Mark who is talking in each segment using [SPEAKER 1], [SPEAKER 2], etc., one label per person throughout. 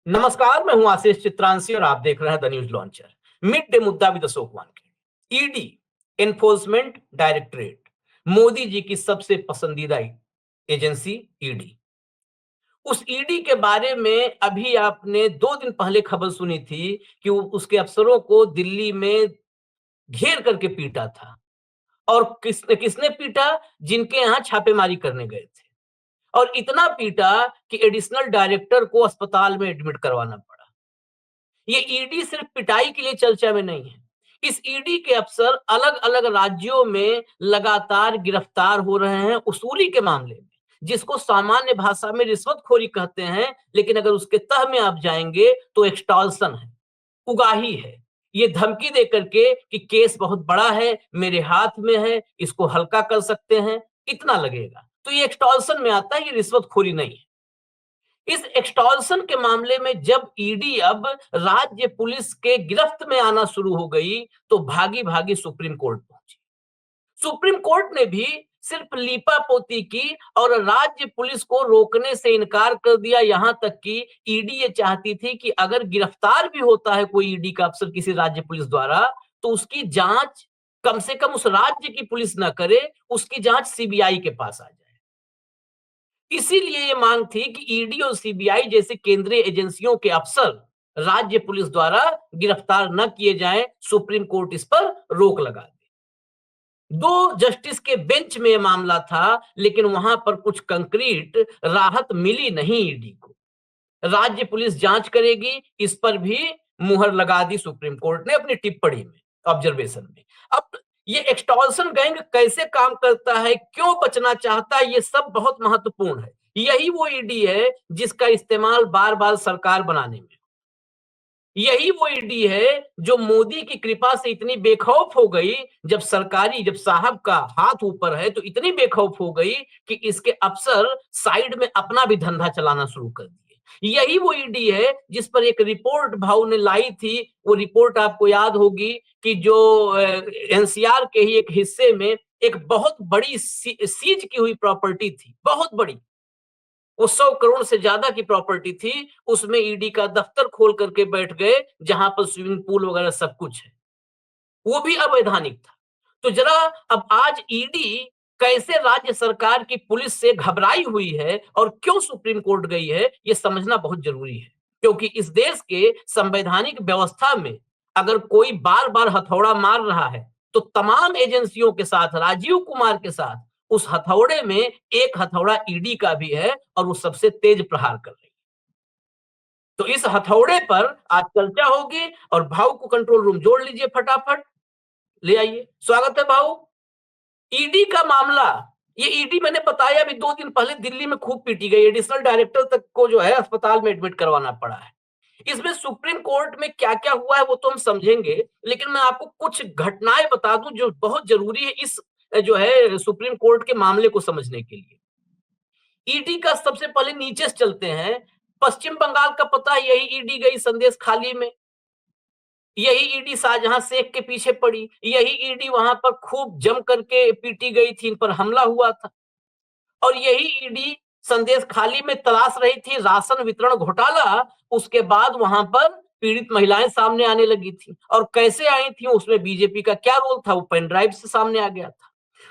[SPEAKER 1] नमस्कार, मैं हूं आशीष चित्रांशी और आप देख रहे हैं the News Launcher. Mid day मुद्दा with Ashok Wankhede. ED, enforcement directorate, Modi ji की सबसे पसंदीदा एजेंसी ईडी। उस ईडी के बारे में अभी आपने 2 दिन पहले खबर सुनी थी कि उसके अफसरों को दिल्ली में घेर करके पीटा था। और किसने किसने पीटा? जिनके यहाँ छापेमारी करने गए थे। और इतना पीटा कि एडिशनल डायरेक्टर को अस्पताल में एडमिट करवाना पड़ा। ये ईडी सिर्फ पिटाई के लिए चर्चा में नहीं है। इस ईडी के अफसर अलग अलग राज्यों में लगातार गिरफ्तार हो रहे हैं उसूली के मामले में, जिसको सामान्य भाषा में रिश्वतखोरी कहते हैं, लेकिन अगर उसके तह में आप जाएंगे तो एक्सटॉर्शन है, उगाही है। ये धमकी दे करके कि केस बहुत बड़ा है, मेरे हाथ में है, इसको हल्का कर सकते हैं, इतना लगेगा। तो ये एक्सटॉर्शन में आता है, ये रिश्वतखोरी नहीं है। इस एक्सटॉर्शन के मामले में जब ईडी अब राज्य पुलिस के गिरफ्त में आना शुरू हो गई, तो भागी भागी सुप्रीम कोर्ट पहुंची। सुप्रीम कोर्ट ने भी सिर्फ लीपापोती की और राज्य पुलिस को रोकने से इनकार कर दिया। यहां तक कि ईडी ये चाहती थी कि अगर गिरफ्तार भी होता है कोई ईडी का अफसर किसी राज्य पुलिस द्वारा, तो उसकी जांच कम से कम उस राज्य की पुलिस ना करे, उसकी जांच सीबीआई के पास आ जाए। इसीलिए ये मांग थी कि ईडी और सीबीआई जैसे केंद्रीय एजेंसियों के अफसर राज्य पुलिस द्वारा गिरफ्तार न किए जाएं, सुप्रीम कोर्ट इस पर रोक लगा दे। 2 जस्टिस के बेंच में यह मामला था, लेकिन वहां पर कुछ कंक्रीट राहत मिली नहीं ईडी को। राज्य पुलिस जांच करेगी, इस पर भी मुहर लगा दी सुप्रीम कोर्ट ने अपनी टिप्पणी में, ऑब्जर्वेशन में। अब ये एक्सटॉर्शन गैंग कैसे काम करता है, क्यों बचना चाहता है, ये सब बहुत महत्वपूर्ण है। यही वो ईडी है जिसका इस्तेमाल बार बार सरकार बनाने में। यही वो ईडी है जो मोदी की कृपा से इतनी बेखौफ हो गई, जब साहब का हाथ ऊपर है तो इतनी बेखौफ हो गई कि इसके अफसर साइड में अपना भी धंधा चलाना शुरू कर दिए। यही वो ईडी है जिस पर एक रिपोर्ट भाऊ ने लाई थी। वो रिपोर्ट आपको याद होगी कि जो एनसीआर के ही एक हिस्से में एक बहुत बड़ी सीज की हुई प्रॉपर्टी थी, बहुत बड़ी, वो 100 करोड़ से ज्यादा की प्रॉपर्टी थी। उसमें ईडी का दफ्तर खोल करके बैठ गए, जहां पर स्विमिंग पूल वगैरह सब कुछ है, वो भी अवैधानिक था। तो जरा अब आज ईडी कैसे राज्य सरकार की पुलिस से घबराई हुई है और क्यों सुप्रीम कोर्ट गई है, ये समझना बहुत जरूरी है। क्योंकि इस देश के संवैधानिक व्यवस्था में अगर कोई बार बार हथौड़ा मार रहा है, तो तमाम एजेंसियों के साथ, राजीव कुमार के साथ, उस हथौड़े में एक हथौड़ा ईडी का भी है और वो सबसे तेज प्रहार कर रही है। तो इस हथौड़े पर आज चर्चा होगी और भाव को कंट्रोल रूम जोड़ लीजिए, फटाफट ले आइए। स्वागत है भाऊ। ईडी का मामला, ये ईडी मैंने बताया अभी 2 दिन पहले दिल्ली में खूब पीटी गई, एडिशनल डायरेक्टर तक को जो है अस्पताल में एडमिट करवाना पड़ा है। इसमें सुप्रीम कोर्ट में क्या क्या हुआ है वो तो हम समझेंगे, लेकिन मैं आपको कुछ घटनाएं बता दूं जो बहुत जरूरी है इस जो है सुप्रीम कोर्ट के मामले को समझने के लिए। ईडी का सबसे पहले नीचे से चलते हैं। पश्चिम बंगाल का पता है, यही ईडी गई संदेश खाली में, यही ईडी शाहजहां शेख के पीछे पड़ी, यही ईडी वहां पर खूब जम करके पीटी गई थी, इन पर हमला हुआ था। और यही ईडी संदेश खाली में तलाश रही थी राशन वितरण घोटाला। उसके बाद वहां पर पीड़ित महिलाएं सामने आने लगी थी, और कैसे आई थी उसमें बीजेपी का क्या रोल था, वो पेन ड्राइव से सामने आ गया था।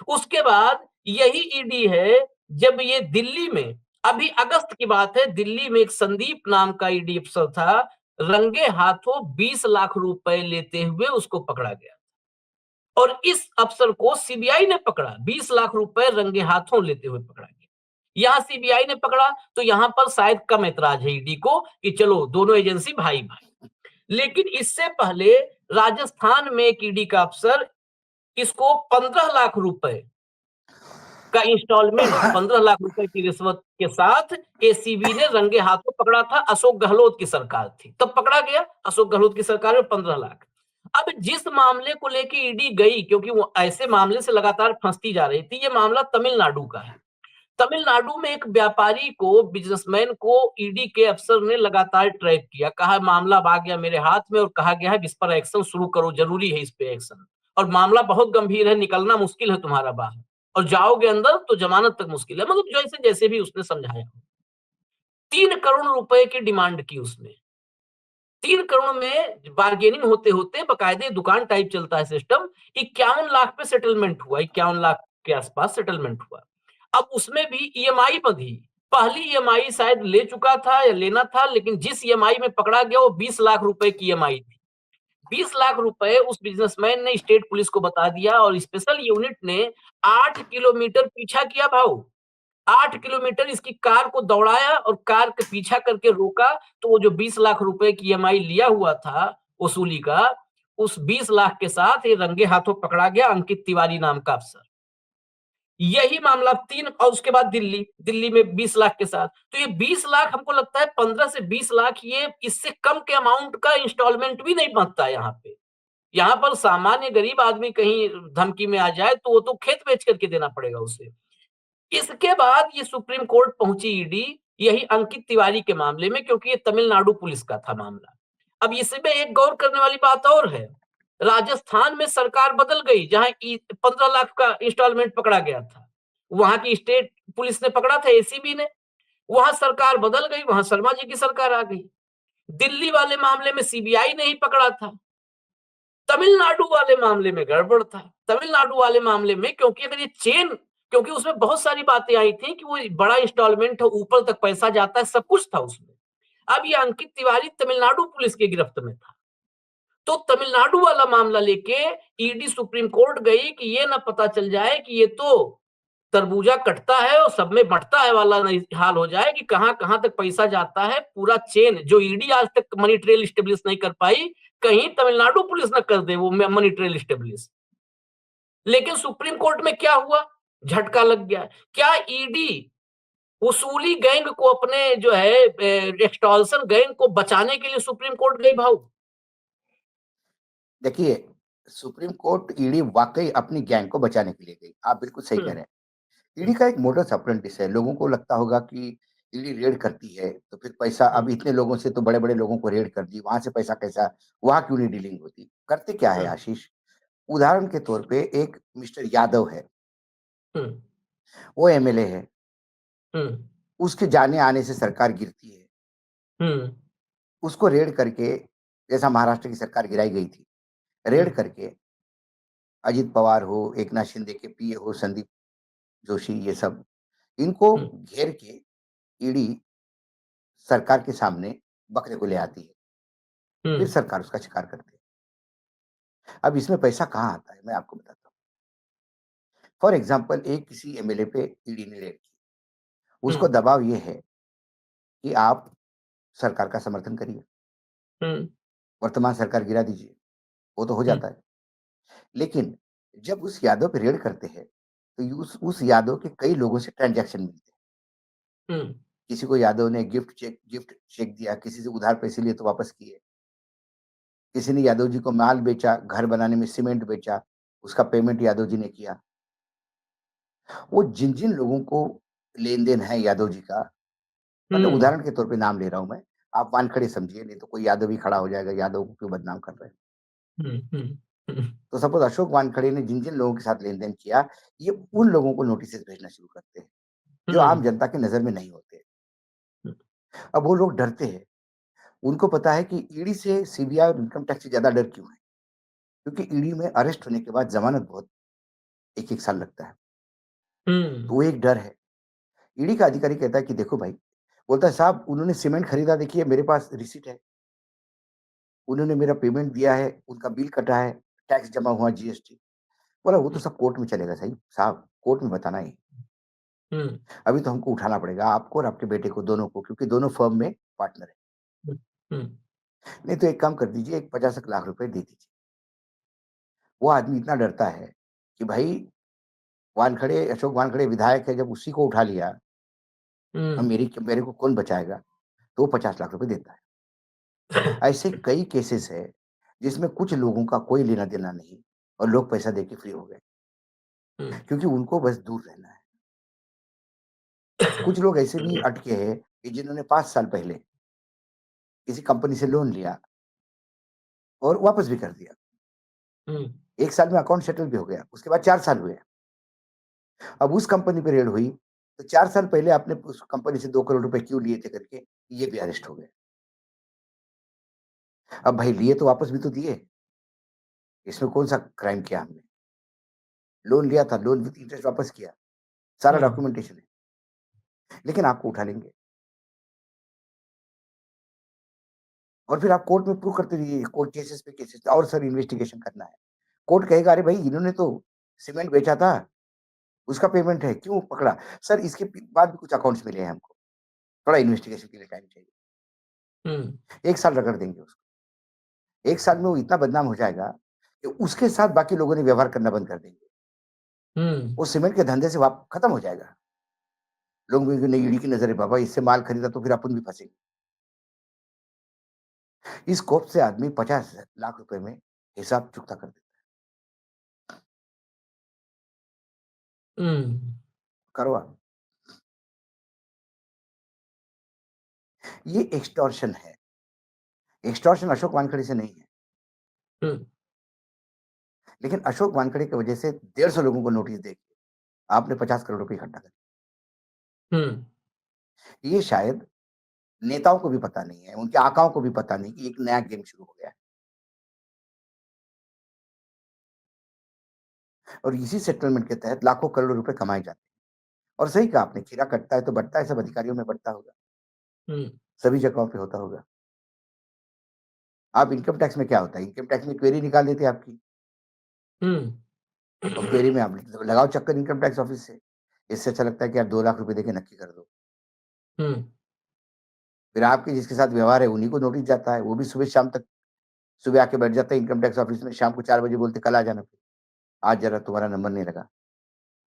[SPEAKER 1] उसके बाद यही ईडी है जब ये दिल्ली में, अभी अगस्त की बात है, दिल्ली में एक संदीप नाम का ईडी अफसर था, रंगे हाथों 20 लाख रुपए लेते हुए उसको पकड़ा गया। और इस अफसर को सीबीआई ने पकड़ा, 20 लाख रुपए रंगे हाथों लेते हुए पकड़ा गया। यहां सीबीआई ने पकड़ा तो यहां पर शायद कम ऐतराज है ईडी को कि चलो दोनों एजेंसी भाई भाई। लेकिन इससे पहले राजस्थान में एक ईडी का अफसर, इसको 15 लाख रुपए का इंस्टॉलमेंट, 15 लाख रुपए की रिश्वत के साथ एसीबी ने रंगे हाथों पकड़ा था। अशोक गहलोत की सरकार थी तब पकड़ा गया, अशोक गहलोत की सरकार में 15 लाख। अब जिस मामले को लेके ईडी गई, क्योंकि वो ऐसे मामले से लगातार फंसती जा रही थी, ये मामला तमिलनाडु का है। तमिलनाडु में एक व्यापारी को, बिजनेसमैन को ईडी के अफसर ने लगातार ट्रैक किया, कहा मामला आ गया मेरे हाथ में और कहा गया है इस पर एक्शन शुरू करो, जरूरी है इस पे एक्शन, और मामला बहुत गंभीर है, निकलना मुश्किल है तुम्हारा बाहर, और जाओगे अंदर तो जमानत तक मुश्किल है। मतलब जैसे जैसे भी उसने समझाया, 3 करोड़ रुपए की डिमांड की उसने। 3 करोड़ में बार्गेनिंग होते होते बकायदे दुकान टाइप चलता है सिस्टम, 51 लाख पे सेटलमेंट हुआ, 51 लाख के आसपास सेटलमेंट हुआ। अब उसमें भी ईएमआई बंधी। पहली ईएमआई शायद ले चुका था या लेना था, लेकिन जिस ईएमआई में पकड़ा गया वो 20 लाख रुपए की ईएमआई थी। 20 लाख रुपए उस बिजनेसमैन ने स्टेट पुलिस को बता दिया और स्पेशल यूनिट ने 8 किलोमीटर पीछा किया भाऊ। 8 किलोमीटर इसकी कार को दौड़ाया और कार के पीछा करके रोका, तो वो जो 20 लाख रुपए की ईएमआई लिया हुआ था वसूली का, उस 20 लाख के साथ ये रंगे हाथों पकड़ा गया अंकित तिवारी नाम का अफसर। यही मामला 3 और उसके बाद दिल्ली में 20 लाख के साथ। तो ये 20 लाख हमको लगता है 15 से 20 लाख, ये इससे कम के अमाउंट का इंस्टॉलमेंट भी नहीं बनता है यहाँ पे। यहाँ पर सामान्य गरीब आदमी कहीं धमकी में आ जाए तो वो तो खेत बेच करके देना पड़ेगा उसे। इसके बाद ये सुप्रीम कोर्ट पहुंची ईडी, यही अंकित तिवारी के मामले में, क्योंकि ये तमिलनाडु पुलिस का था मामला। अब इसमें एक गौर करने वाली बात और है, राजस्थान में सरकार बदल गई, जहां 15 लाख का इंस्टॉलमेंट पकड़ा गया था, वहां की स्टेट पुलिस ने पकड़ा था, एसीबी ने। वहां सरकार बदल गई, वहां शर्मा जी की सरकार आ गई। दिल्ली वाले मामले में सीबीआई ने ही पकड़ा था, तमिलनाडु वाले मामले में गड़बड़ था। तमिलनाडु वाले मामले में क्योंकि अगर ये चेन, क्योंकि उसमें बहुत सारी बातें आई थी कि वो बड़ा इंस्टॉलमेंट है, ऊपर तक पैसा जाता है, सब कुछ था उसमें। अब ये अंकित तिवारी तमिलनाडु पुलिस की गिरफ्त में था, तो तमिलनाडु वाला मामला लेके ईडी सुप्रीम कोर्ट गई कि ये ना पता चल जाए कि ये तो तरबूजा कटता है और सब में बंटता है वाला हाल हो जाए, कि कहां कहां तक पैसा जाता है, पूरा चेन जो ईडी आज तक मनी ट्रेल स्टेब्लिश नहीं कर पाई, कहीं तमिलनाडु पुलिस न कर दे वो मनी ट्रेल स्टेब्लिश। लेकिन सुप्रीम कोर्ट में क्या हुआ, झटका लग गया। क्या ईडी वसूली गैंग को, अपने जो है एक्सटॉर्शन गैंग को बचाने के लिए सुप्रीम कोर्ट गई भाऊ?
[SPEAKER 2] देखिए, सुप्रीम कोर्ट ईडी वाकई अपनी गैंग को बचाने के लिए गई। आप बिल्कुल सही कह
[SPEAKER 1] हम्म,
[SPEAKER 2] रहे हैं। ईडी का एक मोडस ऑपरेंडिस है। लोगों को लगता होगा कि ईडी रेड करती है तो फिर पैसा,
[SPEAKER 1] हम्म,
[SPEAKER 2] अब इतने लोगों से तो बड़े-बड़े लोगों को रेड कर दी, वहाँ से पैसा कैसा, वहाँ क्यों नहीं डीलिंग होती? करते क्या है
[SPEAKER 1] हम्म,
[SPEAKER 2] आशीष? उदाहरण के तौर पे एक मिस्टर यादव है,
[SPEAKER 1] हम्म,
[SPEAKER 2] वो एमएलए है,
[SPEAKER 1] हम्म,
[SPEAKER 2] उसके जाने-आने से सरकार गिरती है।
[SPEAKER 1] हम्म,
[SPEAKER 2] उसको रेड करके, जैसा महाराष्ट्र की सरकार गिराई गई थी, रेड
[SPEAKER 1] हम्म,
[SPEAKER 2] करके अजित पवार हो, एकनाथ शिंदे के पीए हो संदीप जोशी, ये सब, इनको
[SPEAKER 1] हम्म,
[SPEAKER 2] घेर के ईडी सरकार के सामने बकरे को ले आती है, फिर
[SPEAKER 1] हम्म,
[SPEAKER 2] सरकार उसका शिकार करती है। अब इसमें पैसा कहाँ आता है, मैं आपको बताता हूँ। फॉर एग्ज़ाम्पल एक किसी एमएलए पे ईडी ने रेड की, उसको
[SPEAKER 1] हम्म,
[SPEAKER 2] दबाव ये है कि आप सरकार का समर्थन करिए,
[SPEAKER 1] हम्म,
[SPEAKER 2] वर्तमान सरकार गिरा दीजिए, वो तो हो
[SPEAKER 1] हम्म,
[SPEAKER 2] जाता है। लेकिन जब उस यादव पे रेड करते हैं, तो उस यादव के कई लोगों से ट्रांज़ैक्शन मिलते हैं।
[SPEAKER 1] हम्म,
[SPEAKER 2] किसी को यादव ने गिफ्ट चेक दिया, किसी से उधार पैसे लिए तो वापस किए। किसी ने यादव जी को माल बेचा, घर बनाने में सीमेंट बेचा, उसका पेमेंट यादव जी ने किया। वो जिन-जिन लोगों को लेन-देन है यादव जी का, मतलब
[SPEAKER 1] हम्म,
[SPEAKER 2] उदाहरण के तौर पे नाम ले रहा हूँ मैं, आप वानखेड़े समझिए, नहीं तो कोई यादव ही खड़ा हो जाएगा, यादव को क्यों बदनाम कर रहे हैं।
[SPEAKER 1] हम्म, हम्म,
[SPEAKER 2] तो सपोज़ अशोक वानखेड़े ने जिन-जिन लोगों के साथ लेन-देन किया, ये उन लोगों को नोटिसेस भेजना शुरू करते हैं, जो
[SPEAKER 1] हम्म,
[SPEAKER 2] आम जनता की नज़र में नहीं होते। अब वो लोग डरते हैं, उनको पता है कि ईडी से सीबीआई और इनकम टैक्स से ज़्यादा डर क्यों है? क्योंकि ईडी में अरेस्ट होने के बाद ज़मानत बहुत 1-1 साल लगता है, तो
[SPEAKER 1] हम्म,
[SPEAKER 2] वो एक डर है। ईडी का अधिकारी कहता है कि देखो भाई, बोलता है साहब उन्होंने सीमेंट खरीदा, देखिए मेरे पास रिसीट है। उन्होंने मेरा पेमेंट दिया है, उनका बिल कटा है, टैक्स जमा हुआ, जीएसटी। बोला वो तो सब कोर्ट में चलेगा सही साहब, कोर्ट में बताना ही।
[SPEAKER 1] हम्म,
[SPEAKER 2] अभी तो हमको उठाना पड़ेगा आपको और आपके बेटे को, दोनों को, क्योंकि दोनों फर्म में पार्टनर है।
[SPEAKER 1] हम्म,
[SPEAKER 2] नहीं तो एक काम कर दीजिए, एक 50 लाख रुपए दे दीजिए। वो आदमी इतना डरता है कि भाई वानखड़े, अशोक वानखड़े विधायक है, जब उसी को उठा लिया, अब
[SPEAKER 1] हम्म,
[SPEAKER 2] मेरे को कौन बचाएगा? तो वो 50 लाख रुपए देता है। ऐसे कई केसेस है जिसमें कुछ लोगों का कोई लेना-देना नहीं और लोग पैसा देके फ्री हो गए,
[SPEAKER 1] हम्म,
[SPEAKER 2] क्योंकि उनको बस दूर रहना है। कुछ लोग ऐसे भी अटके हैं कि जिन्होंने 5 साल पहले किसी कंपनी से लोन लिया और वापस भी कर दिया।
[SPEAKER 1] हम्म,
[SPEAKER 2] 1 साल में अकाउंट सेटल भी हो गया, उसके बाद 4 साल हुए। अब उस कंपनी पे रेड हुई, तो 4 साल पहले आपने उस कंपनी से 2 करोड़ रुपए क्यों लिए थे करके, ये भी अरेस्ट हो गए। अब भाई लिए तो वापस भी तो दिए, इसमें कौन सा क्राइम किया हमने? लोन लिया था, लोन विथ इंटरेस्ट वापस किया, सारा
[SPEAKER 1] हम्म
[SPEAKER 2] डॉक्यूमेंटेशन है, लेकिन आपको उठा लेंगे और फिर आप कोर्ट में प्रूव करते रहिए, कोर्ट केसेस पे केसेस, और सर इन्वेस्टिगेशन करना है। कोर्ट कहेगा अरे भाई इन्होंने तो सीमेंट बेचा था, उसका पेमेंट है, क्यों पकड़ा? सर इसके बाद भी कुछ अकाउंट्स मिले हैं हमको, थोड़ा इन्वेस्टिगेशन के लिए टाइम चाहिए।
[SPEAKER 1] हम्म
[SPEAKER 2] 1 साल रगड़ देंगे उसको। 1 साल में वो इतना बदनाम हो जाएगा कि उसके साथ बाकी लोगों ने व्यवहार करना बंद कर देंगे।
[SPEAKER 1] हम्म
[SPEAKER 2] वो सीमेंट के धंधे से वाप खत्म हो जाएगा। लोग बोलेंगे नहीं ईडी की नज़र है बाबा, इससे माल खरीदा तो फिर अपन भी फँसेंगे। इस खौफ से आदमी 50 लाख रुपए में हिसाब चुकता कर देता है।
[SPEAKER 1] हम्म
[SPEAKER 2] करो आप। ये एक्सटॉर्शन है। एक्सटॉर्शन अशोक वानखेड़े से नहीं है।
[SPEAKER 1] हम्म
[SPEAKER 2] लेकिन अशोक वानखेड़े की वजह से 150 लोगों को नोटिस देके आपने 50 करोड़ रुपए इकट्ठा कर
[SPEAKER 1] हम्म
[SPEAKER 2] दिए। ये शायद नेताओं को भी पता नहीं है, उनके आकाओं को भी पता नहीं कि एक नया गेम शुरू हो गया है। और इसी सेटलमेंट के तहत लाखों करोड़ रुपए कमाए जाते हैं। और सही कहा आपने, खीरा कटता है तो बढ़ता है, सब अधिकारियों में बढ़ता होगा,
[SPEAKER 1] हम्म
[SPEAKER 2] सभी जगहों पे होता होगा। आप इनकम टैक्स में क्या होता है? इनकम टैक्स में क्वेरी निकाल देते हैं आपकी,
[SPEAKER 1] हम्म
[SPEAKER 2] और क्वेरी में आप लगाओ चक्कर इनकम टैक्स ऑफिस से। इससे अच्छा लगता है कि आप 2 लाख रुपए देके नक्की कर दो।
[SPEAKER 1] हम्म
[SPEAKER 2] फिर आपके जिसके साथ व्यवहार है उन्हीं को नोटिस जाता है, वो भी सुबह शाम तक, सुबह आके बैठ जाता है इनकम टैक्स ऑफिस में, शाम को 4 बजे बोलते कल आ जाना फिर, आज जरा तुम्हारा नंबर नहीं लगा।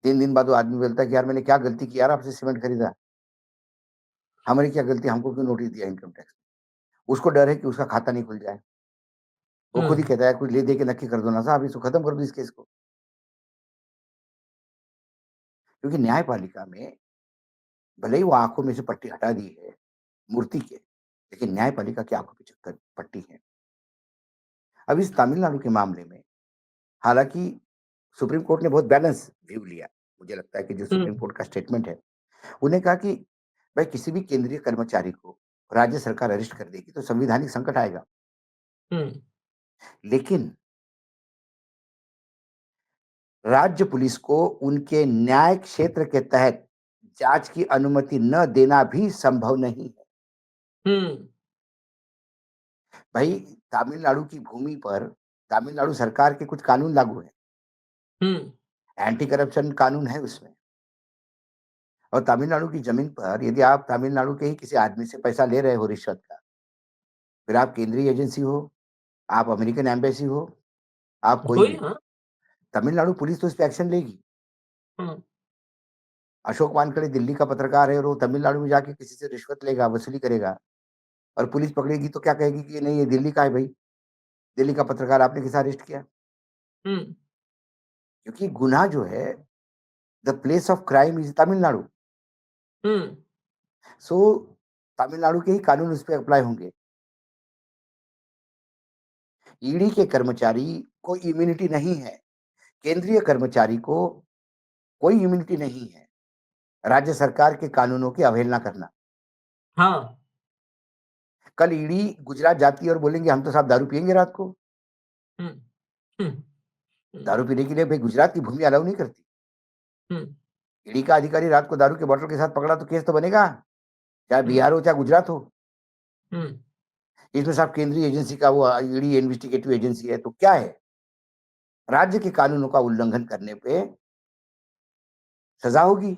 [SPEAKER 2] 3 दिन बाद वो आदमी बोलता है कि यार मैंने क्या गलती की यार, आपसे सीमेंट खरीदा, हमारी क्या गलती, हमको क्यों नोटिस दिया इनकम टैक्स? उसको डर है कि उसका खाता नहीं खुल जाए। वो खुद ही
[SPEAKER 1] हम्म
[SPEAKER 2] कहता है कुछ ले दे के नक्की कर दो ना साहब, इसको खत्म कर दो इस केस को। क्योंकि न्यायपालिका में भले ही वो आँखों में से पट्टी हटा दी है मूर्ति के, लेकिन न्यायपालिका की आँखों पे चक्कर पट्टी है। अब इस तमिलनाडु के मामले में हालाँकि सुप्रीम कोर्ट ने बहुत बैलेंस व्यू लिया। मुझे लगता है कि जो सुप्रीम
[SPEAKER 1] हम्म
[SPEAKER 2] कोर्ट का स्टेटमेंट है, उन्हें कहा कि भाई किसी भी केंद्रीय कर्मचारी को राज्य सरकार अरेस्ट कर देगी तो संवैधानिक संकट आएगा।
[SPEAKER 1] हम्म
[SPEAKER 2] लेकिन राज्य पुलिस को उनके न्याय क्षेत्र के तहत जाँच की अनुमति न देना भी संभव नहीं है।
[SPEAKER 1] हम्म
[SPEAKER 2] भाई तमिलनाडु की भूमि पर तमिलनाडु सरकार के कुछ कानून लागू हैं,
[SPEAKER 1] हम्म
[SPEAKER 2] एंटी करप्शन कानून है उसमें। और तमिलनाडु की ज़मीन पर यदि आप तमिलनाडु के ही किसी आदमी से पैसा ले रहे हो रिश्वत का, फिर आप केंद्रीय एजेंसी हो, आप अमेरिकन एम्बेसी हो, आप कोई
[SPEAKER 1] वही
[SPEAKER 2] भी हो,
[SPEAKER 1] हाँ
[SPEAKER 2] तमिलनाडु पुलिस तो इस पे एक्शन लेगी।
[SPEAKER 1] हम्म
[SPEAKER 2] अशोक वानखेड़े दिल्ली का पत्रकार है और वो तमिलनाडु में जाके किसी से रिश्वत लेगा, वसूली करेगा, और पुलिस पकड़ेगी तो क्या कहेगी कि नहीं ये दिल्ली का है भई, दिल्ली का पत्रकार आपने कैसे अरेस्ट किया?
[SPEAKER 1] हम्म
[SPEAKER 2] क्योंकि गुनाह जो है, the place of crime is Tamil Nadu.
[SPEAKER 1] Hmm
[SPEAKER 2] so Tamil Nadu के ही कानून उस पे अप्लाई होंगे। ईडी के कर्मचारी को इम्यूनिटी नहीं है, केंद्रीय कर्मचारी को कोई इम्यूनिटी नहीं है, राज्य सरकार के कानूनों की अवहेलना करना।
[SPEAKER 1] हाँ
[SPEAKER 2] कल ईडी गुजरात जाती है और बोलेंगे हम तो साहब दारू पिएँगे रात को।
[SPEAKER 1] हम्म हम्म हम्म
[SPEAKER 2] दारू पीने के लिए भई गुजरात की भूमि अलाउ नहीं करती।
[SPEAKER 1] हम्म
[SPEAKER 2] ईडी का अधिकारी रात को दारू के बॉटल के साथ पकड़ा तो केस तो बनेगा, चाहे बिहार हो चाहे गुजरात हो।
[SPEAKER 1] हम्म
[SPEAKER 2] इसमें साहब केंद्रीय एजेंसी का वो ईडी इन्वेस्टिगेटिव एजेंसी है तो क्या है? राज्य के कानूनों का उल्लंघन करने पे सज़ा होगी।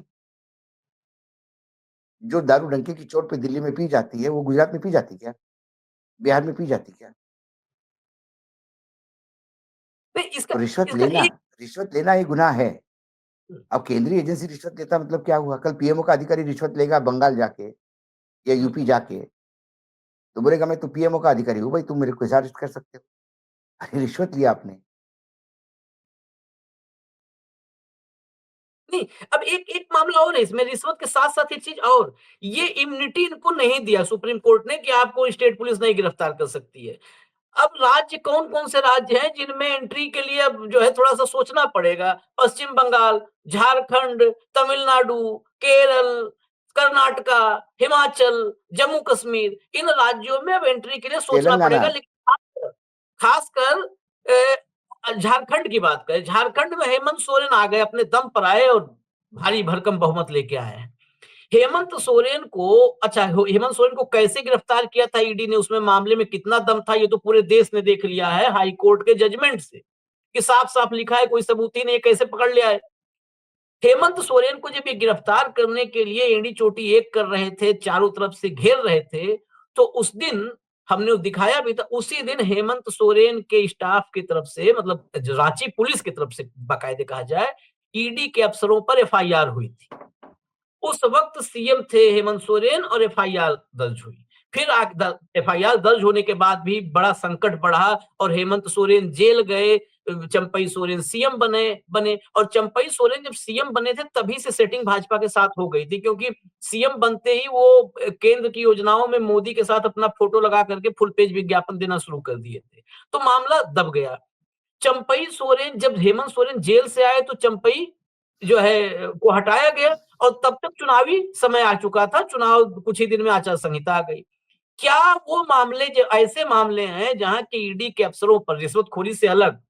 [SPEAKER 2] जो दारू डंके की चोट पे दिल्ली में पी जाती है, वो गुजरात में पी जाती क्या? बिहार में पी जाती क्या?
[SPEAKER 1] नहीं इसका
[SPEAKER 2] तो
[SPEAKER 1] इसका एक
[SPEAKER 2] रिश्वत लेना ये गुनाह है। अब केंद्रीय एजेंसी रिश्वत लेता मतलब क्या हुआ? कल पीएमओ का अधिकारी रिश्वत लेगा बंगाल जाके या
[SPEAKER 1] हम्म,
[SPEAKER 2] यूपी जाके, तो बोलेगा मैं तो पीएमओ का अधिकारी हूँ भाई, तुम मेरे को ऐसे अरेस्ट कर सकते हो। अरे रिश्वत लिया आपने।
[SPEAKER 1] नहीं, अब एक एक मामला और है इसमें रिश्वत के साथ-साथ एक चीज़ और, ये इम्यूनिटी इनको नहीं दिया सुप्रीम कोर्ट ने कि आपको स्टेट पुलिस नहीं गिरफ्तार कर सकती है। अब राज्य कौन-कौन से राज्य हैं जिनमें एंट्री के लिए अब जो है थोड़ा-सा सोचना पड़ेगा। पश्चिम बंगाल, झारखंड, तमिलनाडु, केरल, कर्नाटका, हिमाचल, जम्मू कश्मीर इन राज्यों में अब एंट्री के लिए सोचना
[SPEAKER 2] तेलंगाना,
[SPEAKER 1] पड़ेगा लेकिन खासकर झारखंड की बात करें, झारखंड में हेमंत सोरेन आ गए, अपने दम पर आए और भारी भरकम बहुमत लेके आए हैं। हेमंत सोरेन को हेमंत सोरेन को कैसे गिरफ्तार किया था ईडी ने, उसमें मामले में कितना दम था, ये तो पूरे देश ने देख लिया है हाई कोर्ट के जजमेंट से, कि साफ-साफ लिखा है, कोई सबूत ही नहीं, कैसे पकड़ लिया है। हेमंत सोरेन को जब ये गिरफ्तार करने के लिए एड़ी चोटी एक कर रहे थे, चारों तरफ से घेर रहे थे, तो उस दिन हमने दिखाया भी था, उसी दिन हेमंत सोरेन के स्टाफ की तरफ से, मतलब रांची पुलिस की तरफ से बाकायदे कहा जाए, ईडी के अफसरों पर एफआईआर हुई थी। उस वक्त सीएम थे हेमंत सोरेन और एफआईआर दर्ज हुई। फिर एफआईआर दर्ज होने के बाद भी बड़ा संकट बढ़ा और हेमंत सोरेन जेल गए, चंपई सोरेन सीएम बने और चंपई सोरेन जब सीएम बने थे तभी से सेटिंग भाजपा के साथ हो गई थी, क्योंकि सीएम बनते ही वो केंद्र की योजनाओं में मोदी के साथ अपना फोटो लगा करके फुल पेज विज्ञापन देना शुरू कर दिए थे, तो मामला दब गया। चंपई सोरेन, जब हेमंत सोरेन जेल से आए तो चंपई जो है को हटाया गया और तब तक चुनावी समय आ चुका था, चुनाव कुछ ही दिन में आचार संहिता आ गई। क्या वो मामले, जो ऐसे मामले हैं जहां की ईडी के अफसरों पर रिश्वतखोरी से अलग,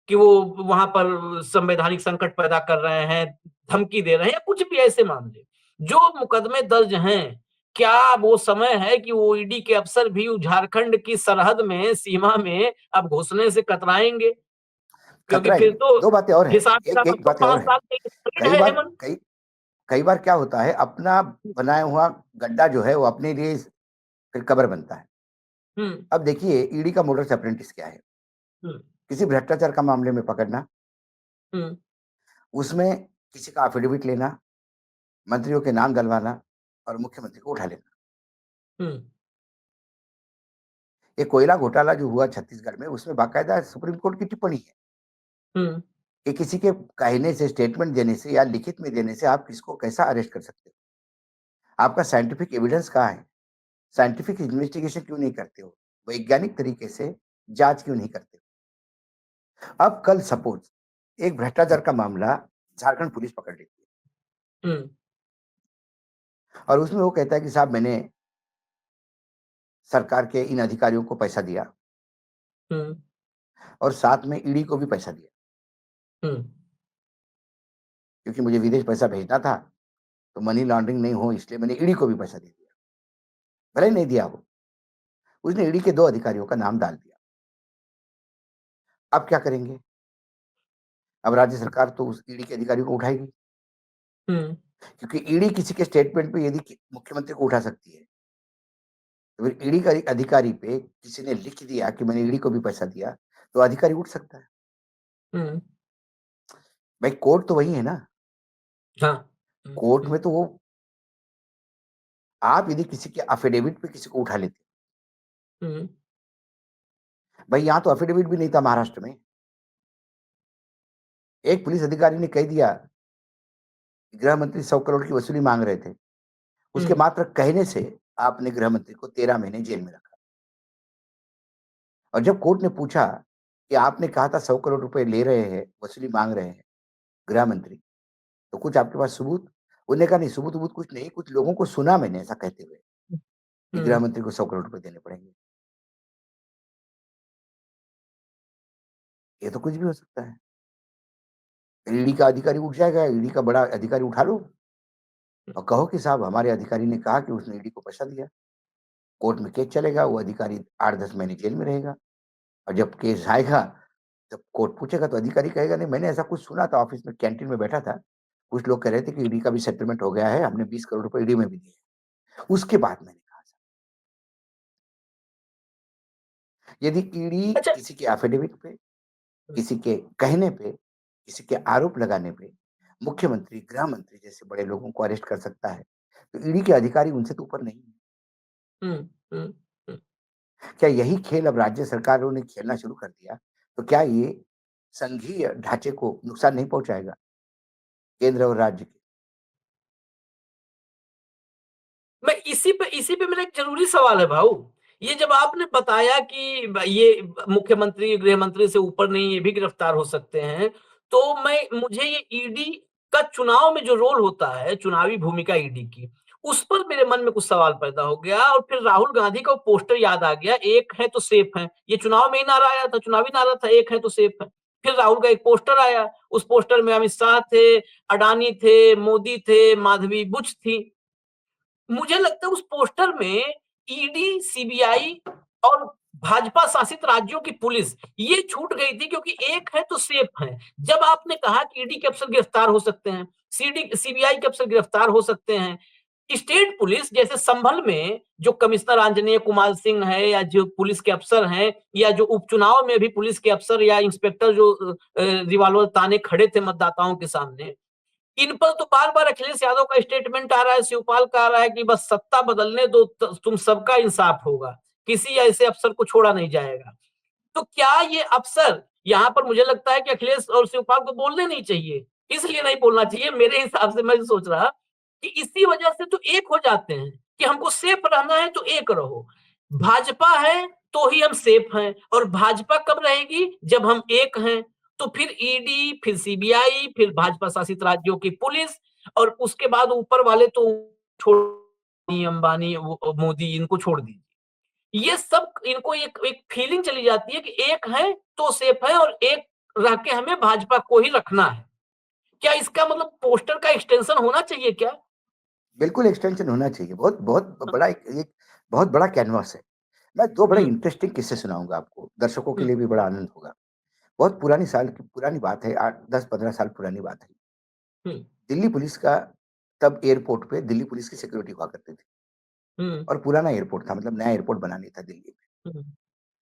[SPEAKER 1] कि वो वहां पर संवैधानिक संकट पैदा कर रहे हैं, धमकी दे रहे हैं, या कुछ भी ऐसे मामले जो मुकदमे दर्ज हैं, क्या वो समय है कि वो ईडी के अफसर भी झारखंड की सरहद में, सीमा में अब घुसने से कतराएंगे? क्योंकि
[SPEAKER 2] खतरा ही
[SPEAKER 1] फिर
[SPEAKER 2] है।
[SPEAKER 1] तो
[SPEAKER 2] दो बातें और हैं,
[SPEAKER 1] हिसाब
[SPEAKER 2] एक
[SPEAKER 1] किताब, अब
[SPEAKER 2] एक
[SPEAKER 1] तो
[SPEAKER 2] बातें और
[SPEAKER 1] 5
[SPEAKER 2] हैं।
[SPEAKER 1] साल के
[SPEAKER 2] कई
[SPEAKER 1] है
[SPEAKER 2] बार
[SPEAKER 1] हेमंत।
[SPEAKER 2] कई कई बार क्या होता है, अपना बनाया हुआ गड्ढा जो है वो अपने लिए फिर कब्र बनता है।
[SPEAKER 1] हुँ,
[SPEAKER 2] अब देखिए ईडी का मोडस ऑपरेंडिस क्या है?
[SPEAKER 1] हुँ,
[SPEAKER 2] किसी भ्रष्टाचार का मामले में पकड़ना,
[SPEAKER 1] हुँ,
[SPEAKER 2] उसमें किसी का एफिडेविट लेना, मंत्रियों के नाम डलवाना और मुख्यमंत्री को उठा लेना।
[SPEAKER 1] हुँ,
[SPEAKER 2] ये कोयला घोटाला जो हुआ छत्तीसगढ़ में, उसमें बाकायदा सुप्रीम कोर्ट की टिप्पणी है
[SPEAKER 1] हुँ,
[SPEAKER 2] कि किसी के कहने से, स्टेटमेंट देने से या लिखित में देने से आप किसको कैसा अरेस्ट कर सकते हो? आपका साइंटिफिक एविडेंस कहाँ है? साइंटिफिक इन्वेस्टिगेशन क्यों नहीं करते हो? वैज्ञानिक तरीके से जाँच क्यों नहीं करते हो? अब कल सपोज़ एक भ्रष्टाचार का मामला झारखंड पुलिस पकड़ लेती है
[SPEAKER 1] हुँ,
[SPEAKER 2] और उसमें वो कहता है कि साहब मैंने सरकार के इन अधिकारियों को पैसा दिया
[SPEAKER 1] हुँ,
[SPEAKER 2] और साथ में ईडी को भी पैसा दिया,
[SPEAKER 1] हुँ,
[SPEAKER 2] क्योंकि मुझे विदेश पैसा भेजना था, तो मनी लॉन्ड्रिंग नहीं हो इसलिए मैंने ईडी को भी पैसा दे दिया। भले ही नहीं दिया हो, उसने ईडी के 2 अधिकारियों का नाम डाल दिया। अब क्या करेंगे? अब राज्य सरकार तो उस ईडी के अधिकारियों को उठाएगी,
[SPEAKER 1] हुँ,
[SPEAKER 2] क्योंकि ईडी किसी के स्टेटमेंट पे यदि कि मुख्यमंत्री को उठा सकती है, तो फिर ईडी का अधिकारी पे किसी ने लिख दिया कि मैंने ईडी को भी पैसा दिया, तो अधिकारी उठ सकता है।
[SPEAKER 1] हुँ,
[SPEAKER 2] भाई कोर्ट तो वही है ना,
[SPEAKER 1] हाँ, हुँ,
[SPEAKER 2] कोर्ट
[SPEAKER 1] हुँ,
[SPEAKER 2] में तो वो आप यदि किसी के एफिडेविट पे किसी को उठा लेते,
[SPEAKER 1] हुँ,
[SPEAKER 2] भाई यहाँ तो एफिडेविट भी नहीं था महाराष्ट्र में। एक पुलिस अधिकारी ने कह दिया, गृह मंत्री 100 करोड़ की वसूली माँग रहे थे। उसके
[SPEAKER 1] हुँ,
[SPEAKER 2] मात्र कहने से आपने गृह मंत्री को 13 महीने जेल में रखा और जब कोर्ट ने पूछा कि आपने कहा था 100 करोड़ रुपए ले रहे हैं, वसूली माँग रहे हैं गृह मंत्री, तो कुछ आपके पास सबूत? उन्होंने कहा नहीं सबूत-वबूत कुछ नहीं, कुछ लोगों को सुना मैंने ऐसा कहते हुए कि गृह
[SPEAKER 1] हुँ।
[SPEAKER 2] मंत्री को 100 करोड़ रुपए देने पड़ेंगे। ये तो कुछ भी हो सकता है। ईडी का अधिकारी उठ जाएगा, ईडी का बड़ा अधिकारी उठा लो और कहो कि साहब हमारे अधिकारी ने कहा कि उसने ईडी को पैसा दिया। कोर्ट में केस चलेगा, वो अधिकारी 8-10 महीने जेल में रहेगा और जब केस आएगा, जब कोर्ट पूछेगा तो अधिकारी कहेगा नहीं मैंने ऐसा कुछ सुना था ऑफिस में कैंटीन में बैठा था। कुछ लोग कह रहे थे कि ईडी का भी सेटलमेंट हो गया है, हमने 20 करोड़ रुपए ईडी में भी दिए। उसके बाद मैंने कहा यदि ईडी
[SPEAKER 1] अच्छा,
[SPEAKER 2] किसी के एफिडेविट पे, किसी के कहने पे, किसी के आरोप लगाने पे मुख्यमंत्री, गृह मंत्री जैसे बड़े लोगों को अरेस्ट कर सकता है, तो ईडी के अधिकारी उनसे तो ऊपर नहीं है।
[SPEAKER 1] हुँ, हुँ, हुँ।
[SPEAKER 2] क्या यही खेल अब राज्य सरकारों ने खेलना शुरू कर दिया? तो क्या ये संघीय ढांचे को नुकसान नहीं पहुँचाएगा, केंद्र और राज्य के?
[SPEAKER 1] मैं इसी पे मेरा एक ज़रूरी सवाल है भाऊ। ये जब आपने बताया कि ये मुख्यमंत्री, गृह मंत्री से ऊपर नहीं, ये भी गिरफ्तार हो सकते हैं, तो मुझे ये ईडी का चुनाव में जो रोल होता है, चुनावी भूमिका ईडी की, उस पर मेरे मन में कुछ सवाल पैदा हो गया और फिर राहुल गांधी का पोस्टर याद आ गया, एक है तो सेफ है। ये चुनाव में ही नारा आया था, चुनावी नारा था, एक है तो सेफ है। फिर राहुल का एक पोस्टर आया, उस पोस्टर में अमित शाह थे, अडानी थे, मोदी थे, माधवी बुच थी। मुझे लगता है उस पोस्टर में ईडी, सीबीआई और भाजपा शासित राज्यों की पुलिस ये छूट गई थी, क्योंकि एक है तो सेफ है। जब आपने कहा कि ईडी के अफसर गिरफ्तार हो सकते हैं, सीबीआई के अफसर गिरफ्तार हो सकते हैं, स्टेट पुलिस जैसे संभल में जो कमिश्नर आंजनेय कुमार सिंह है, या जो पुलिस के अफसर हैं, या जो उपचुनाव में भी पुलिस के अफसर या इंस्पेक्टर जो रिवॉल्वर ताने खड़े थे मतदाताओं के सामने, इन पर तो बार-बार अखिलेश यादव का स्टेटमेंट आ रहा है, शिवपाल का आ रहा है कि बस सत्ता बदलने दो, तुम सबका इंसाफ होगा, किसी ऐसे अफसर को छोड़ा नहीं जाएगा। तो क्या ये अफसर, यहाँ पर मुझे लगता है कि अखिलेश और शिवपाल को बोलने नहीं चाहिए, इसलिए नहीं बोलना चाहिए मेरे हिसाब से। मैं सोच रहा कि इसी वजह से तो एक हो जाते हैं कि हमको सेफ रहना है तो एक रहो। भाजपा है तो ही हम सेफ हैं, और भाजपा कब रहेगी जब हम एक हैं। तो फिर ईडी, फिर सीबीआई, फिर भाजपा शासित राज्यों की पुलिस, और उसके बाद ऊपर वाले तो छोड़, अंबानी, मोदी, इनको छोड़ दीजिए। ये सब इनको एक एक फीलिंग चली जाती है कि एक है तो सेफ है, और एक रह के हमें भाजपा को ही रखना है। क्या इसका मतलब पोस्टर का एक्सटेंशन होना चाहिए क्या?
[SPEAKER 2] बिल्कुल एक्सटेंशन होना चाहिए। बहुत बहुत बड़ा एक बहुत बड़ा कैनवास है। मैं 2 बड़े
[SPEAKER 1] हुँ,
[SPEAKER 2] इंटरेस्टिंग किस्से सुनाऊँगा आपको, दर्शकों के
[SPEAKER 1] हुँ,
[SPEAKER 2] लिए भी बड़ा आनंद होगा। बहुत पुरानी साल की पुरानी बात है, 8 10-15 साल पुरानी बात है।
[SPEAKER 1] हुँ,
[SPEAKER 2] दिल्ली पुलिस का तब एयरपोर्ट पे दिल्ली पुलिस की सिक्योरिटी हुआ करती थी
[SPEAKER 1] हुँ,
[SPEAKER 2] और पुराना एयरपोर्ट था, मतलब नया एयरपोर्ट बना नहीं था दिल्ली में।
[SPEAKER 1] हुँ,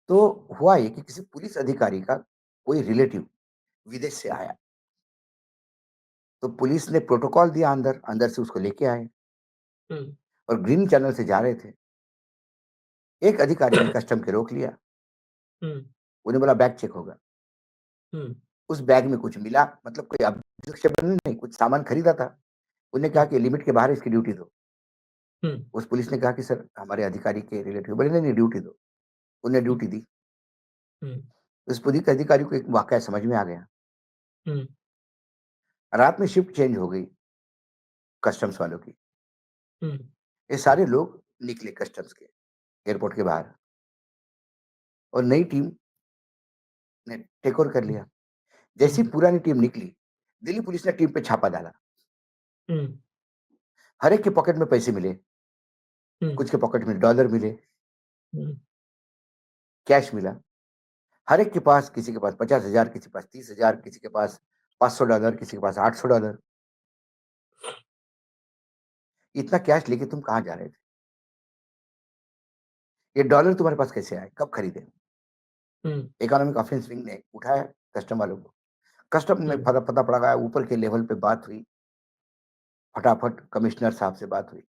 [SPEAKER 2] तो हुआ ये कि किसी पुलिस अधिकारी का कोई रिलेटिव विदेश से आया, तो पुलिस ने प्रोटोकॉल दिया अंदर, अंदर से उसको लेके आए
[SPEAKER 1] हुँ,
[SPEAKER 2] और ग्रीन चैनल से जा रहे थे। एक अधिकारी ने कस्टम के रोक लिया,
[SPEAKER 1] हुँ,
[SPEAKER 2] उन्हें बोला बैग चेक होगा।
[SPEAKER 1] हुँ,
[SPEAKER 2] उस बैग में कुछ मिला, मतलब कोई अब्जेक्शन नहीं, कुछ सामान खरीदा था। उन्होंने कहा
[SPEAKER 1] हुँ,
[SPEAKER 2] कि लिमिट के बाहर इसकी ड्यूटी दो।
[SPEAKER 1] हुँ,
[SPEAKER 2] उस पुलिस ने कहा कि सर हमारे अधिकारी के रिलेटिव, बोले नहीं, नहीं ड्यूटी दो। उन्होंने
[SPEAKER 1] हुँ,
[SPEAKER 2] ड्यूटी दी।
[SPEAKER 1] हुँ,
[SPEAKER 2] उस पुलिस अधिकारी को एक वाकया समझ में आ गया।
[SPEAKER 1] हुँ,
[SPEAKER 2] रात में शिफ्ट चेंज हो गई कस्टम्स वालों की।
[SPEAKER 1] हुँ,
[SPEAKER 2] ये सारे लोग निकले कस्टम्स के एयरपोर्ट के बाहर और नई टीम ने टेक ओवर कर लिया। जैसे ही
[SPEAKER 1] हुँ,
[SPEAKER 2] पुरानी टीम निकली, दिल्ली पुलिस ने टीम पे छापा डाला।
[SPEAKER 1] हुँ,
[SPEAKER 2] हर एक के पॉकेट में पैसे मिले,
[SPEAKER 1] हुँ,
[SPEAKER 2] कुछ के पॉकेट में डॉलर मिले,
[SPEAKER 1] हुँ,
[SPEAKER 2] कैश मिला। हर एक के पास, किसी के पास 50,000, किसी के पास 30,000, किसी के पास $500, किसी के पास $800। इतना कैश लेके तुम कहाँ जा रहे थे? ये डॉलर तुम्हारे पास कैसे आए? कब खरीदे?
[SPEAKER 1] हुँ,
[SPEAKER 2] इकोनॉमिक ऑफेंस विंग ने उठाया कस्टम वालों को। कस्टम में
[SPEAKER 1] हुँ,
[SPEAKER 2] पता पड़ा गया, ऊपर के लेवल पे बात हुई, फटाफट कमिश्नर साहब से बात हुई।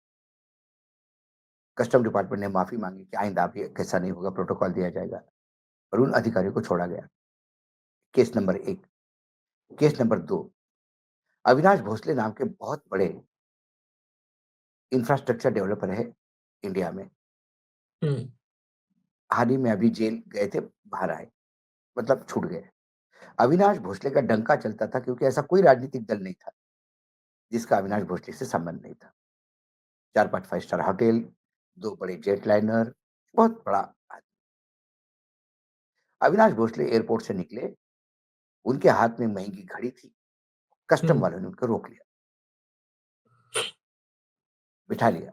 [SPEAKER 2] कस्टम डिपार्टमेंट ने माफ़ी माँगी कि आइंदा अब ये ऐसा नहीं होगा, प्रोटोकॉल दिया जाएगा और उन अधिकारियों को छोड़ा गया। Case number 1। Case number 2, Avinash Bhosale नाम के बहुत बड़े इंफ्रास्ट्रक्चर डेवलपर है इंडिया में।
[SPEAKER 1] हुँ,
[SPEAKER 2] हाल ही में अभी जेल गए थे, बाहर आए, मतलब छूट गए। अविनाश भोसले का डंका चलता था क्योंकि ऐसा कोई राजनीतिक दल नहीं था, जिसका अविनाश भोसले से संबंध नहीं था। 4-5 फाइव स्टार होटल, 2 बड़े जेटलाइनर, बहुत बड़ा आदमी। अविनाश भोसले एयरपोर्ट से निकले, उनके हाथ में महँगी घड़ी थी,
[SPEAKER 1] हुँ,
[SPEAKER 2] कस्टम वालों ने उनको रोक लिया, बिठा लिया।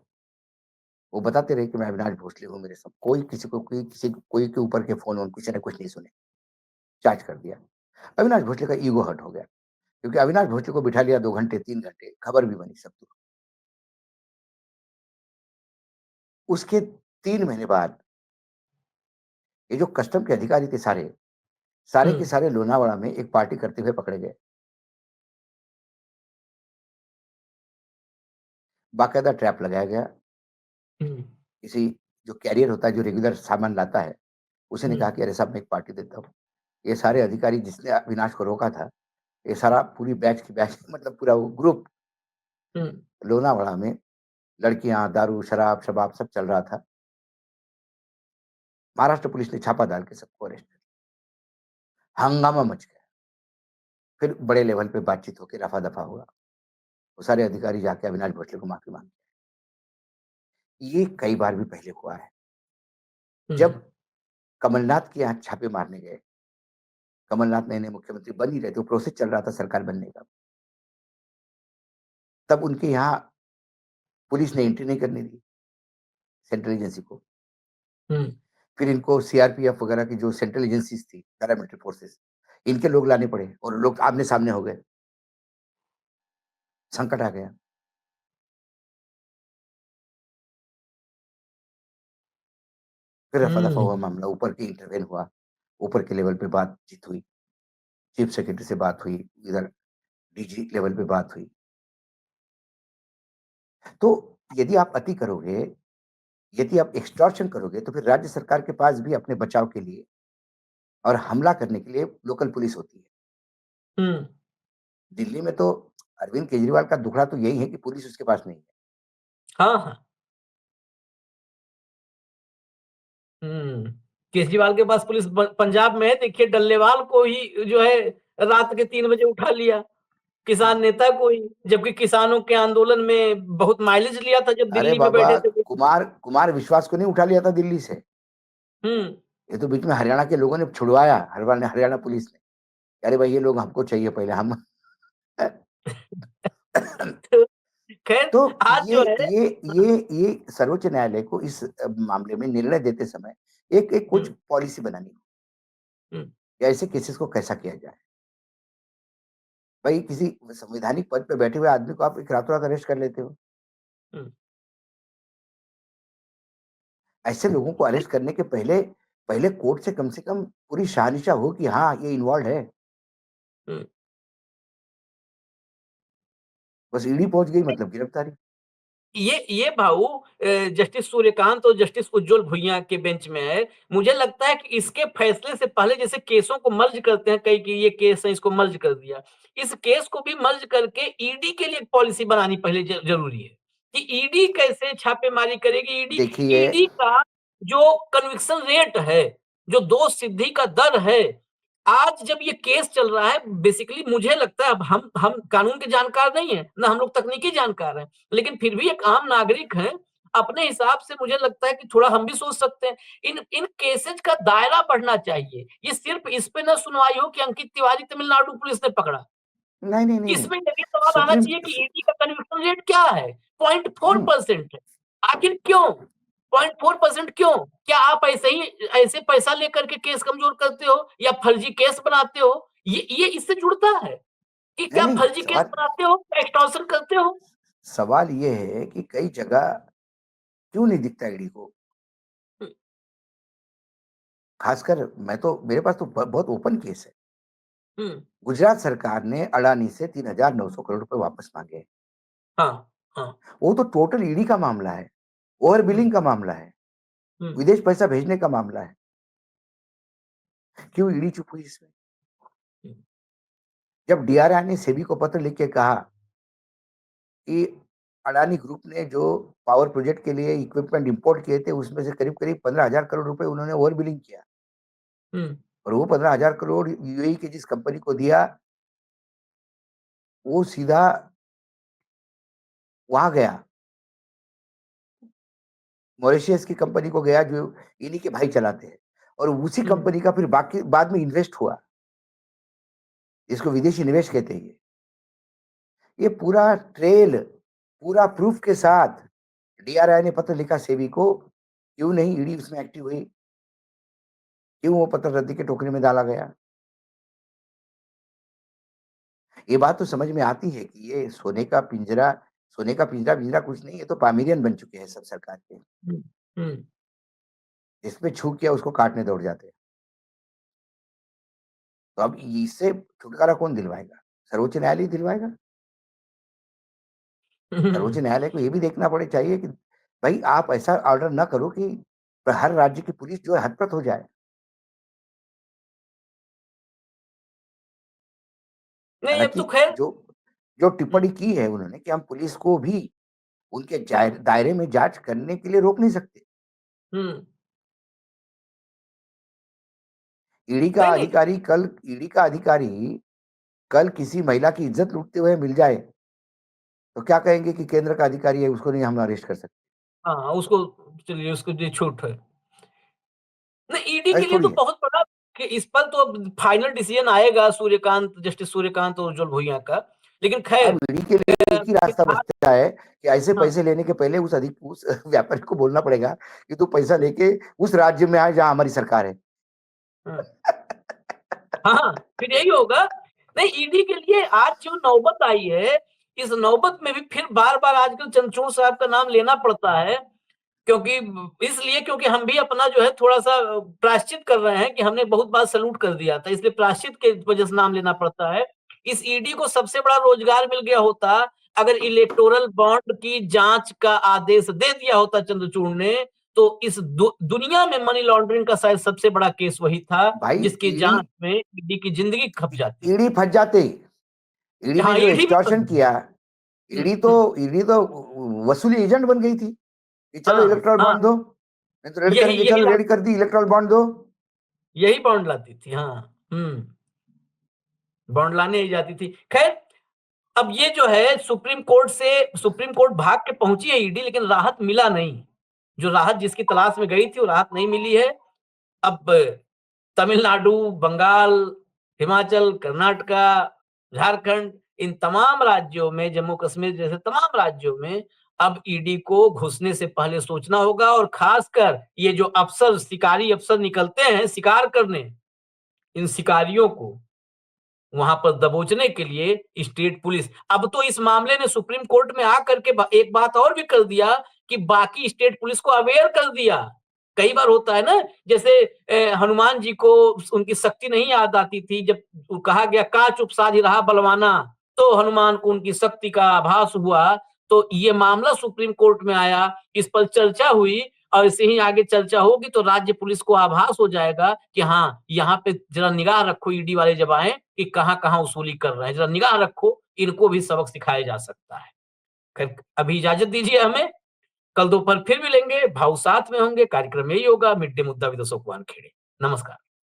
[SPEAKER 2] वो बताते रहे कि मैं अविनाश भोसले हूँ, मेरे सब कोई किसी को कोई के ऊपर के फ़ोन-वोन किसी ने कुछ नहीं सुने, चार्ज कर दिया। अविनाश भोसले का ईगो हर्ट हो गया, क्योंकि अविनाश भोसले को बिठा लिया 2 घंटे, 3 घंटे, खबर भी बनी सब। उसके 3 महीने बाद ये जो कस्टम के अधिकारी थे सारे, सारे के
[SPEAKER 1] हुँ,
[SPEAKER 2] सारे लोनावाड़ा में एक पार्टी करते हुए पकड़े गए। बाकायदा ट्रैप लगाया गया।
[SPEAKER 1] हुँ,
[SPEAKER 2] किसी जो कैरियर होता है, जो रेगुलर सामान लाता है, उसी ने
[SPEAKER 1] हुँ,
[SPEAKER 2] कहा कि अरे साहब मैं एक पार्टी देता हूँ। ये सारे अधिकारी जिसने अविनाश को रोका था, ये सारा पूरी बैच की बैच मतलब पूरा वो ग्रुप
[SPEAKER 1] हुँ,
[SPEAKER 2] लोनावाड़ा में लड़कियाँ, दारू, शराब-शबाब सब चल रहा था। महाराष्ट्र पुलिस ने छापा डाल के सबको अरेस्ट कर लिया। हंगामा मच गया। फिर बड़े लेवल पे बातचीत होके रफा-दफा हुआ। वो सारे अधिकारी जाके अविनाश भोसले को माफ़ी माँगी। ये कई बार भी पहले हुआ है।
[SPEAKER 1] हम्म
[SPEAKER 2] जब कमलनाथ के यहाँ छापे मारने गए, कमलनाथ नए-नए मुख्यमंत्री बन ही रहे थे, वो प्रोसेस चल रहा था सरकार बनने का। तब उनके यहाँ पुलिस ने एंट्री नहीं करने दी, सेंट्रल एजेंसी को।
[SPEAKER 1] हम्म
[SPEAKER 2] फिर इनको सीआरपीएफ वगैरह की जो सेंट्रल एजेंसीज़ थी, पैरामिलिट्री फोर्सेस, इनके लोग लाने पड़े और लोग आमने-सामने हो गए। संकट आ गया। फिर रफा-दफा हुआ
[SPEAKER 1] हम्म
[SPEAKER 2] मामला, ऊपर के इंटरवेन हुआ, ऊपर के लेवल पे बातचीत हुई, चीफ सेक्रेटरी से बात हुई, इधर डीजी लेवल पे बात हुई। तो यदि आप अति करोगे, यदि आप एक्सटॉर्शन करोगे, तो फिर राज्य सरकार के पास भी अपने बचाव के लिए और हमला करने के लिए लोकल पुलिस होती है।
[SPEAKER 1] हम्म
[SPEAKER 2] दिल्ली में तो अरविंद केजरीवाल का दुखड़ा तो यही है कि पुलिस उसके पास नहीं है।
[SPEAKER 1] हाँ हाँ केजरीवाल के पास पुलिस पंजाब में है, देखिए डल्लेवाल को ही जो है रात के 3 बजे उठा लिया, किसान
[SPEAKER 2] हाँ।
[SPEAKER 1] नेता को ही, जबकि किसानों के आंदोलन में बहुत माइलेज लिया था जब
[SPEAKER 2] अरे
[SPEAKER 1] दिल्ली में
[SPEAKER 2] बाबा,
[SPEAKER 1] बैठे थे वो।
[SPEAKER 2] कुमार कुमार विश्वास को नहीं उठा लिया था दिल्ली से।
[SPEAKER 1] हम्म
[SPEAKER 2] ये तो बीच में हरियाणा के लोगों ने छुड़वाया, हरियाणा पुलिस ने। अरे भाई ये लोग हमको चाहिए पहले हम
[SPEAKER 1] तो खैर
[SPEAKER 2] तो
[SPEAKER 1] आज
[SPEAKER 2] ये
[SPEAKER 1] जो है।
[SPEAKER 2] ये ये ये सर्वोच्च न्यायालय को इस मामले में निर्णय देते समय एक एक कुछ
[SPEAKER 1] हम्म
[SPEAKER 2] पॉलिसी बनानी हो,
[SPEAKER 1] हम्म
[SPEAKER 2] या ऐसे केसेस को कैसा किया जाए। भाई किसी संवैधानिक पद पे बैठे हुए आदमी को आप एक रातों-रात अरेस्ट कर लेते हो।
[SPEAKER 1] हम्म
[SPEAKER 2] ऐसे लोगों को
[SPEAKER 1] नहीं,
[SPEAKER 2] अरेस्ट करने के पहले पहले कोर्ट से कम पूरी शहानिशा हो कि हाँ, ये इन्वॉल्व्ड है।
[SPEAKER 1] हम्म
[SPEAKER 2] बस ईडी पहुँच गई मतलब गिरफ्तारी।
[SPEAKER 1] ये भाऊ जस्टिस सूर्यकांत और जस्टिस उज्जवल भुइयां के बेंच में है। मुझे लगता है कि इसके फैसले से पहले जैसे केसों को मर्ज करते हैं कई कि ये केस है इसको मर्ज कर दिया, इस केस को भी मर्ज करके ईडी के लिए एक पॉलिसी बनानी पहले जरूरी है कि ईडी कैसे छापेमारी करेगी। ईडी
[SPEAKER 2] देखिए
[SPEAKER 1] ईडी का जो कन्विक्शन रेट है, जो दोष सिद्धि का दर है, आज जब ये केस चल रहा है, बेसिकली मुझे लगता है, अब हम कानून के जानकार नहीं है ना, हम लोग तकनीकी जानकार हैं, लेकिन फिर भी एक आम नागरिक हैं, अपने हिसाब से मुझे लगता है कि थोड़ा हम भी सोच सकते हैं। इन इन केसेज का दायरा बढ़ना चाहिए। ये सिर्फ इस पे ना सुनवाई हो कि अंकित तिवारी तमिलनाडु पुलिस ने पकड़ा।
[SPEAKER 2] नहीं, नहीं, नहीं, नहीं।
[SPEAKER 1] इसमें ये सवाल आना
[SPEAKER 2] सुप्रीम
[SPEAKER 1] चाहिए कि
[SPEAKER 2] सु
[SPEAKER 1] ईडी का कन्विक्शन रेट क्या है?
[SPEAKER 2] हुँ,
[SPEAKER 1] 0.4% है। आखिर क्यों? 0.4% क्यों? क्या आप ऐसे ही ऐसे पैसा लेकर के केस कमजोर करते हो या फर्जी केस बनाते हो? ये इससे जुड़ता है कि
[SPEAKER 2] नहीं,
[SPEAKER 1] क्या
[SPEAKER 2] नहीं,
[SPEAKER 1] फर्जी केस बनाते हो? क्या एक्सटॉर्शन करते हो?
[SPEAKER 2] सवाल ये है कि कई जगह क्यों नहीं दिखता ईडी को?
[SPEAKER 1] हुँ,
[SPEAKER 2] खासकर मैं तो मेरे पास तो बहुत ओपन केस है।
[SPEAKER 1] हुँ,
[SPEAKER 2] गुजरात सरकार ने अडानी से 3,900 करोड़ रुपए वापस माँगे।
[SPEAKER 1] हाँ, हाँ,
[SPEAKER 2] वो तो टोटल ईडी का मामला है, ओवर
[SPEAKER 1] हुँ,
[SPEAKER 2] बिलिंग का मामला है,
[SPEAKER 1] हुँ,
[SPEAKER 2] विदेश पैसा भेजने का मामला है। क्यों ईडी चुप हुई इसमें?
[SPEAKER 1] हुँ,
[SPEAKER 2] जब डीआरआई ने सेबी को पत्र लिख के कहा कि अडानी ग्रुप ने जो पावर प्रोजेक्ट के लिए इक्विपमेंट इंपोर्ट किए थे, उसमें से करीब-करीब 15,000 करोड़ रुपए उन्होंने ओवर बिलिंग किया
[SPEAKER 1] हुँ,
[SPEAKER 2] और वो 15,000 करोड़ यूएई की जिस कंपनी को दिया, वो सीधा वहाँ गया, मॉरिशस की कंपनी को गया जो इन्हीं के भाई चलाते हैं और उसी
[SPEAKER 1] हुँ,
[SPEAKER 2] कंपनी का फिर बाकी बाद में इन्वेस्ट हुआ। इसको विदेशी निवेश कहते हैं ये। ये पूरा ट्रेल, पूरा प्रूफ के साथ डीआरआई ने पत्र लिखा सेबी को, क्यों नहीं ईडी उसमें एक्टिव हुई? क्यों वो पत्र रद्दी के टोकरी में डाला गया? ये बात तो समझ में आती है कि ये सोने का पिंजरा-विंजरा कुछ नहीं, ये तो पामेलियन बन चुके हैं सब सरकार के।
[SPEAKER 1] हुँ, हुँ।
[SPEAKER 2] जिसपे छू किया उसको काटने दौड़ जाते हैं। तो अब इससे छुटकारा कौन दिलवाएगा? सर्वोच्च न्यायालय ही दिलवाएगा। सर्वोच्च न्यायालय को ये भी देखना पड़े चाहिए कि भई आप ऐसा ऑर्डर ना करो कि हर राज्य की पुलिस जो है हतप्रत हो जाए।
[SPEAKER 1] नहीं, अब
[SPEAKER 2] हालाँकि
[SPEAKER 1] तो ख़ैर।
[SPEAKER 2] जो जो
[SPEAKER 1] हुँ,
[SPEAKER 2] टिप्पणी की है उन्होंने कि हम पुलिस को भी उनके दायरे में जाँच करने के लिए रोक नहीं सकते।
[SPEAKER 1] हुँ। नहीं, नहीं।
[SPEAKER 2] ईडी का अधिकारी कल किसी महिला की इज़्ज़त लूटते हुए मिल जाए, तो क्या कहेंगे कि केंद्र का अधिकारी है उसको नहीं हम अरेस्ट कर सकते।
[SPEAKER 1] हाँ, उसको चलिए उसको ये छूट है। नहीं, ईडी के
[SPEAKER 2] ऐसा
[SPEAKER 1] लिए तो
[SPEAKER 2] थोड़ी है।
[SPEAKER 1] बहुत बड़ा कि इस पर तो अब फाइनल डिसीजन आएगा सूर्यकांत, जस्टिस सूर्यकांत और उज्जवल भुइयां का। लेकिन खैर
[SPEAKER 2] अब ईडी के लिए एक ही रास्ता
[SPEAKER 1] फिलहाल
[SPEAKER 2] बचता है कि ऐसे
[SPEAKER 1] हाँ,
[SPEAKER 2] पैसे लेने के पहले उस व्यापारी को बोलना पड़ेगा कि तू पैसा लेके उस राज्य में आए जहां हमारी सरकार है।
[SPEAKER 1] हाँ, हाँ, फिर यही होगा। नहीं, ईडी के लिए आज जो नौबत आई है, इस नौबत में भी फिर बार-बार आजकल चंद्रचूड़ साहब का नाम लेना पड़ता है। क्योंकि इसलिए क्योंकि हम भी अपना जो है थोड़ा-सा प्रायश्चित कर रहे हैं कि हमने बहुत बार सैल्यूट कर दिया था, इसलिए प्रायश्चित के वजह से नाम लेना पड़ता है। इस ईडी को सबसे बड़ा रोजगार मिल गया होता अगर इलेक्टोरल बॉन्ड की जांच का आदेश दे दिया होता चंद्रचूड़ ने, तो इस दुनिया में मनी लॉन्ड्रिंग का शायद सबसे बड़ा केस वही था,
[SPEAKER 2] भाई
[SPEAKER 1] जिसकी
[SPEAKER 2] ईडी
[SPEAKER 1] जांच में ईडी की जिंदगी खप जाती।
[SPEAKER 2] ईडी फंस जाते। ईडी ने
[SPEAKER 1] हाँ,
[SPEAKER 2] जो
[SPEAKER 1] ईडी भी
[SPEAKER 2] एक्सटॉर्शन
[SPEAKER 1] फँस
[SPEAKER 2] किया,
[SPEAKER 1] हुँ,
[SPEAKER 2] ईडी तो
[SPEAKER 1] हुँ।
[SPEAKER 2] ईडी तो वसूली एजेंट बन गई थी कि चलो
[SPEAKER 1] हाँ,
[SPEAKER 2] इलेक्ट्रॉल
[SPEAKER 1] हाँ,
[SPEAKER 2] बॉन्ड दो, नहीं तो रेड
[SPEAKER 1] यही
[SPEAKER 2] करेंगे,
[SPEAKER 1] यही
[SPEAKER 2] चलो
[SPEAKER 1] ला
[SPEAKER 2] रेड कर दी, इलेक्ट्रॉल बॉन्ड दो।
[SPEAKER 1] यही बॉन्ड लाती थी। हाँ, बॉन्ड लाने ही जाती थी। खैर, अब ये जो है सुप्रीम कोर्ट भाग के पहुंची है ईडी, लेकिन राहत मिला नहीं। जो राहत जिसकी तलाश में गई थी वो राहत नहीं मिली है। अब तमिलनाडु, बंगाल, हिमाचल, कर्नाटका, झारखंड, इन तमाम राज्यों में, जम्मू कश्मीर जैसे तमाम राज्यों में अब ईडी को घुसने से पहले सोचना होगा। और खासकर ये जो अफसर, शिकारी अफसर निकलते हैं शिकार करने, इन शिकारियों को वहां पर दबोचने के लिए स्टेट पुलिस, अब तो इस मामले ने सुप्रीम कोर्ट में आकर के एक बात और भी कर दिया कि बाकी स्टेट पुलिस को अवेयर कर दिया। कई बार होता है ना, जैसे हनुमान जी को उनकी शक्ति नहीं याद आती थी, जब कहा गया का चुप साझ रहा बलवाना, तो हनुमान को उनकी शक्ति का आभास हुआ। तो ये मामला सुप्रीम कोर्ट में आया, इस पर चर्चा हुई, और ऐसे ही आगे चर्चा होगी तो राज्य पुलिस को आभास हो जाएगा कि हाँ, यहाँ पे जरा निगाह रखो ईडी वाले जब आए कि कहाँ-कहाँ वसूली कर रहे हैं, जरा निगाह रखो, इनको भी सबक सिखाया जा सकता है। खैर, अभी इजाजत दीजिए हमें, कल दोपहर फिर मिलेंगे, भाऊ साथ में होंगे, कार्यक्रम यही होगा, मिड डे मुद्दा विद अशोक वानखेड़े। नमस्कार।